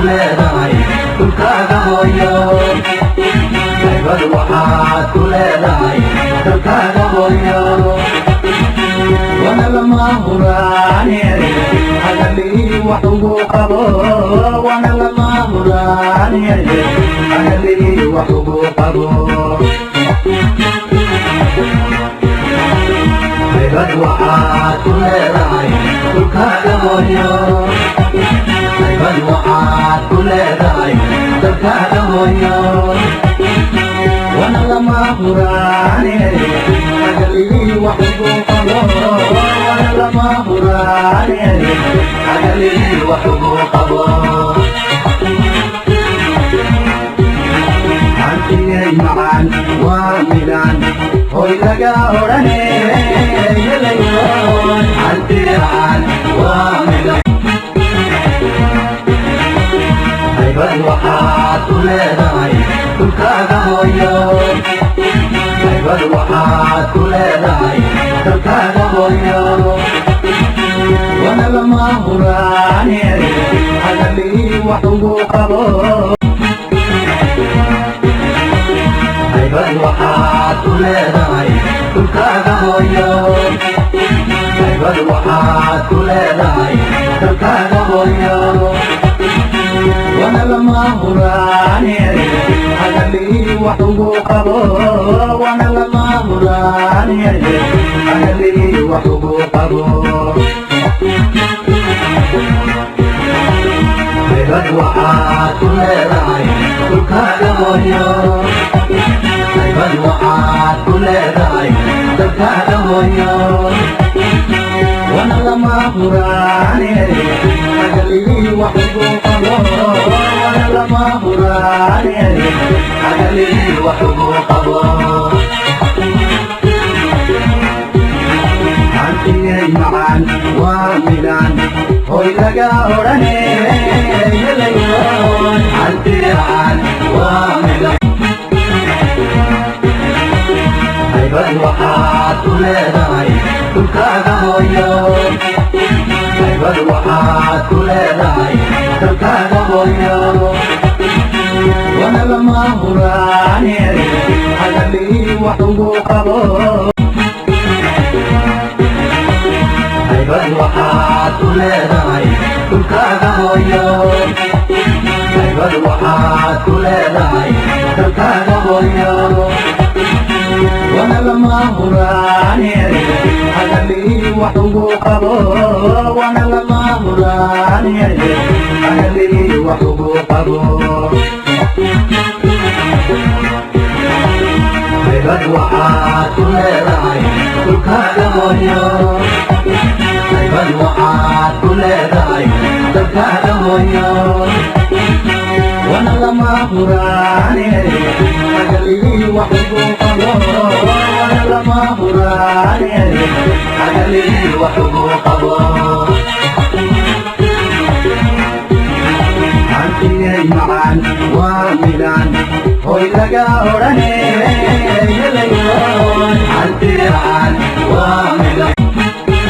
leedahay dhulkaaga hooyo haybad waxaad ku leedahay dhulkaaga hooyo wana lama huraane hadalii wax ugu qabo wana lama huraane hadalii wax ugu qabo haybad waxaad ku leedahay dhulkaaga hooyo haybad waxaad ku leedahay dhulkaaga hooyo wana lama huraane hadalii wax ugu qabo wana lama huraane hadalii wax ugu qabo hantigay macaan waa midaan hoy laga odhane yalayoon hantigaan waa midaan haybad waxaad ku leedahay dhulkaaga hooyo haybad waxaad ku leedahay dhulkaaga hooyo wana lama huraane hadalii wax ugu qabo haybad waxaad ku leedahay dhulkaaga hooyo haybad waxaad ku leedahay dhulkaaga hooyo wana lama huraane hadalii wax ugu qabo wana lama huraane hadalii wax ugu qabo haybad waxaad ku leedahay dhulkaaga hooyo haybad waxaad ku leedahay dhulkaaga hooyo wana lama huraane hadalii wax ugu qabo wana lama huraane hadalii wax ugu qabo hantigay macaan waa midaan hoy laga odhane yalayoon hantigaan waa midaan haybad waxaad ku leedahay dhulkaaga hooyo haybad waxaad ku leedahay dhulkaaga hooyo wana lama huraane hadalii wax ugu qabo haybad waxaad ku leedahay dhulkaaga hooyo haybad waxaad ku leedahay dhulkaaga hooyo wana lama huraane hadalii wax ugu qabo wana lama huraane hadalii wax ugu qabo haybad waxaad ku leedahay dhulkaaga hooyo haybad waxaad ku leedahay dhulkaaga hooyo wana lama huraane hadalii wax ugu qabo wana lama huraane hadalii wax ugu qabo hantigay macaan waa midaan hoy laga odhane yalayoon hantigaan waa midaan